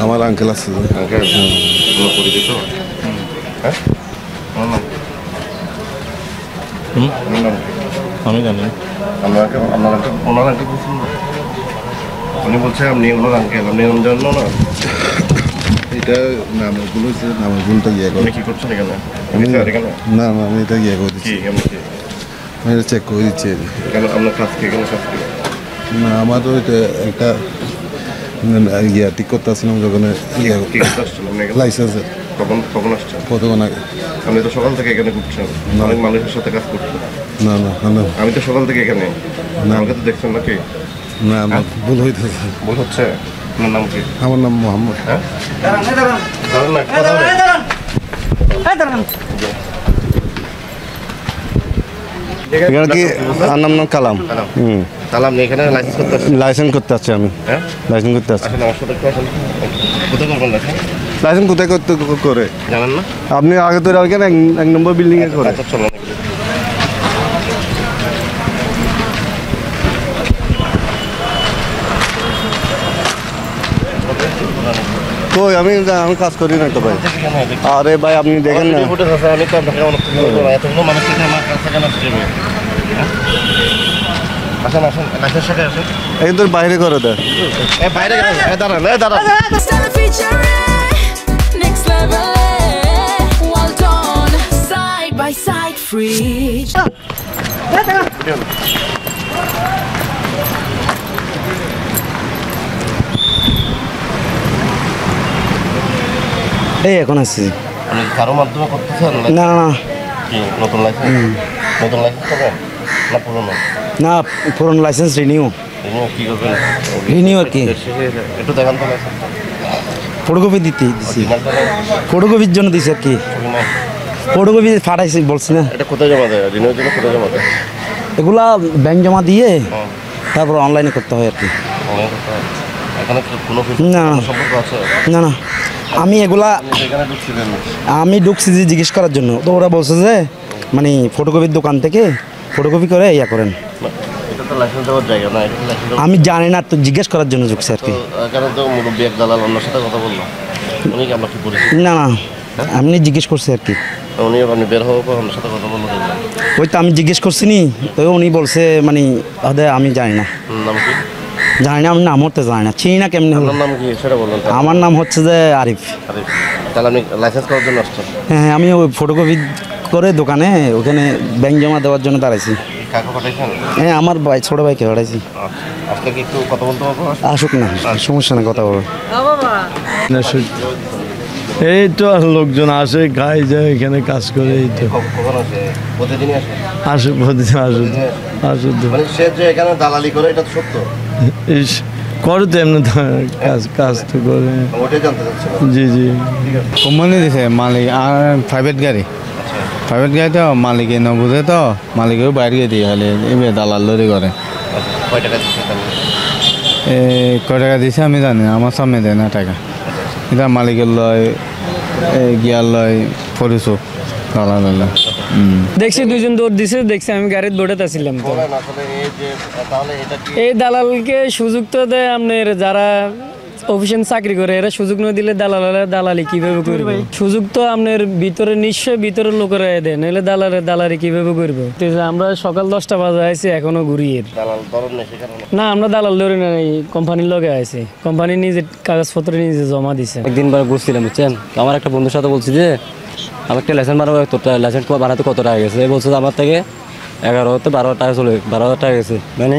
আমার আঙ্কেল আছে আমি জানি উনি বলছে আপনি ওনার আঙ্কেল, আপনি জন্য না এটা নামের ভুল হয়েছে, নামের ভুলটা ইয়ে করে কি করছেন এখানে? না না আমি এটা ইয়ে করে দিচ্ছি, আমি এটা চেক করে দিচ্ছি। কেন আপনার কাজ কি? কেন কাজ কি? না আমার তো এটা একটা ইয়ে ঠিক করতে আসছিলাম যখন লাইসেন্সের কখন আসছেন? কতক্ষণ আগে। আপনি তো সকাল থেকে এখানে ঘুরছেন, অনেক মানুষের সাথে কাজ করছেন। না না না আমি তো সকাল থেকে এখানে, আমাকে তো দেখছেন নাকি? না আমার ভুল হইতেছে। ভুল হচ্ছে? আপনার নাম কি? আমার নাম মোহাম্মদ। এখানে কি আমার নাম কালাম। কালাম, এখানে লাইসেন্স করতে আসছেন? লাইসেন্স করতে আসছি আমি। লাইসেন্স করতে আসছি। আসলে আমার সাথে একটু আসেন। কোথায় করবেন লাইসেন্স? লাইসেন্স কোথায় করতে করে জানেন না? আপনি আগে তো ওইখানে 1 নম্বর বিল্ডিংয়ে করে। আচ্ছা চলো। কই আমি কাজ করি না তো ভাই। আরে ভাই আপনি দেখেন না। আমি তো আপনাকে এতগুলো মানুষ থেকে আমার কাছে কেন আসছে? আসেন আসেন, লাইসেন্স সাথে আসেন। এই তোর বাইরে করে দেয়। বাইরে দাঁড়ান, দাঁড়ান। এই এখন আসছি। আপনি কারো মাধ্যমে করতেছেন? না না কি নতুন লাইসেন্স? নতুন লাইসেন্স করবেন না পুরনো? না পুরনো লাইসেন্স রিনিউ। কি করবেন? রিনিউ আর কি? একটু দেখান তো লাইসেন্স। ফটোকপি দিছি, ফটোকপির জন্য দিছি আর কি। ফটোকপি ফাটাইছি বলছি না। এটা কোথায় জমা দেয়? রিনিউর জন্য কোথায় জমা দেয়? এগুলা ব্যাংক জমা দিয়ে তারপর অনলাইনে করতে হয় আর কি। এখানে কোনো না সম্পর্ক আছে? না না আমি এগুলা আমি ঢুকছি যে জিজ্ঞেস করার জন্য, তো ওরা বলছে যে মানে ফটোকপির দোকান থেকে ফটোকপি করে ইয়া করেন। এটা তো লাইসেন্স দেওয়ার জায়গা না, এটা লাইসেন্স আমি জানি না, তো জিজ্ঞেস করার জন্য ঢুকছি আর কি। এখানে তো মুরব্বী এক দালাল ওনার সাথে কথা বললাম, উনি কি আমরা কি বলেছি? না না আমি জিজ্ঞেস করছি আর কি। উনি আপনি বের হওয়ার পর ওনার সাথে কথা বললো? ওই তো আমি জিজ্ঞেস করছি নি, তো উনি বলছে মানে আমি জানি না। নাম কি? জানি না, আমি নাম হতে জানি না, চিনি না কেমনি হলো। নাম কি সেটা বলুন। আমার নাম হচ্ছে যে আরিফ। তাহলে আপনি লাইসেন্স করার জন্য আসছেন? হ্যাঁ আমি ওই ফটোকপি করে দোকানে ওখানে ব্যাংক জমা দেওয়ার জন্য দাঁড়াইছি। কাকে পাঠাইছেন? হ্যাঁ আমার ভাই, ছোটো ভাইকে পাঠাইছি। আজকে কি একটু কথা বলতে পারবো? আসুক না, সমস্যা না, কথা বলবো। এই তো লোকজন আসে, খাই যায়, এখানে কাজ করে। এই তো কখন আসে? প্রতিদিনই আসে? আসে প্রতিদিন, আসে তো। মানে সে যে এখানে দালালি করে এটা তো সত্য? করে তো এমনি তো কাজ তো করে। ওটাই জানতে চাচ্ছিলাম। জি জি। কোম্পানি দিছে মালিক, আর প্রাইভেট গাড়ি। প্রাইভেট গাড়ি তো মালিকে না বুঝে, তো মালিকেও বাইরে গিয়ে দিয়ে খালি এবার দালাল লড়ি করে। কয় টাকা দিচ্ছে? কয় টাকা দিছে আমি জানি না, আমার সামনে দেয় না টাকা। এটা মালিকের লয়, গিয়ার লয় পরিশোধ দালাল। দেখছি দুইজন দৌড় দিছে, দেখছি আমি গাড়ির দৌড়াতে আসছিলাম। তো এই দালালকে সুযোগ তো দেয় আপনার যারা অফিসিয়াল চাকরি করে, এরা সুযোগ না দিলে দালালি কিভাবে করবে? সুযোগ তো আপনার ভিতরে নিশ্চয় ভিতরের লোকেরা দেয়, নাহলে দালালি কিভাবে করবো? আমরা সকাল 10টা বাজে আইছি, এখনো ঘুরি। না আমরা দালাল ধরে না, কোম্পানির লগে আইছি, কোম্পানি নিজে কাগজপত্র নিজে জমা দিছে। একদিন ঘুরছিলাম বুঝছেন, আমার একটা বন্ধুর সাথে বলছি যে আমি একটা লাইসেন্স বানাবো, লাইসেন্স বানাতে কত টাকা গেছে? বলছে আমার থেকে 11-12 টাকা চলে, 12,000 টাকা গেছে। মানে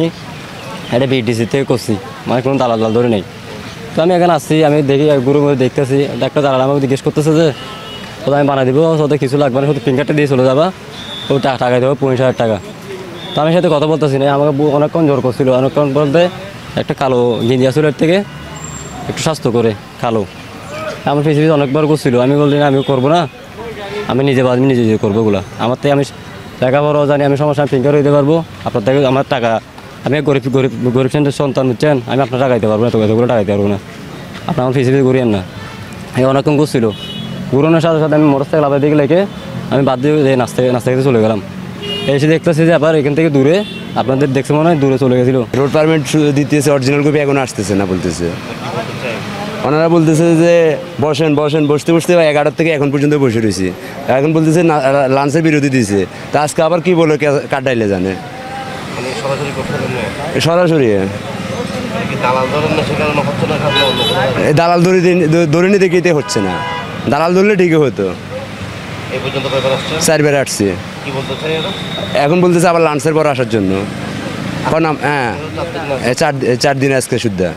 এটা বিডিসি থেকে করছি, মানে কোনো দালাল ধরে নেই। তো আমি এখানে আসছি, আমি দেখি গুরুর মধ্যে দেখতেছি একটা দালাল আমাকে জিজ্ঞেস করতেছে যে ওটা আমি বানা দিব, ওদের কিছু লাগবে না, শুধু ফিঙ্গারটা দিয়ে চলে যাবা, ও টাকা দেবো 50,000 টাকা। তো আমি সাথে কথা বলতেছি না, আমাকে অনেকক্ষণ জোর করছিল। অনেকক্ষণ বলতে একটা কালো গেঞ্জি আসলে এর থেকে একটু স্বাস্থ্য করে কালো, আমার পিছিয়ে অনেকবার করছিল। আমি বললি না আমি করবো না, আমি নিজে করবো ওগুলা। আমার থেকে আমি লেখাপড়াও জানি, আমি সমস্যা ফিঙ্গার হইতে পারবো আপনার থেকে আমার টাকা, আমি গরিব গরিব গরিব শ্রেণীর সন্তান বুঝছেন, আমি আপনার টাকা দিতে পারবো না, এতগুলো টাকা দিতে পারবো না, আপনার আমার ফিসিফিস ঘুরিয়েন না। এই অনেকক্ষণ ঘুরছিল, ঘুরানোর সাথে সাথে আমি মোটরসাইকেল আবার দিকে লেগে আমি বাদ দিয়ে নাস্তা খেতে চলে গেলাম। এসে দেখতেছি যে আবার এখান থেকে দূরে, আপনাদের দেখছে মনে হয় দূরে চলে গেছিলো। রোড পারমিট দিতেছে, অরিজিনাল কপি এখন আসতেছে না বলতেছে। ওনারা বলতেছে যে বসেন বসেন, বসতে বসতে 11 থেকে এখন পর্যন্ত বসে রয়েছি। এখন বলতেছে লাঞ্চের বিরতি দিয়েছে, তা আজকে আবার কি বলে কাটাইলে জানে মানে সরাসরি করতে পারেন না? সরাসরি কি দালাল ধরেন না সেখানে হচ্ছে না, খারাপ অন্য কোথাও? এই দালাল ধরে নিতে গিয়ে হচ্ছে না, দালাল ধরলে ঠিকই হতো। এই পর্যন্ত পেপার আসছে, 4 বার আসছে, কি বলতে চাই এরা? এখন বলতেছে আবার লাঞ্চের পর আসার জন্য। এখন হ্যাঁ 4 দিন আজকে শুদ্ধা।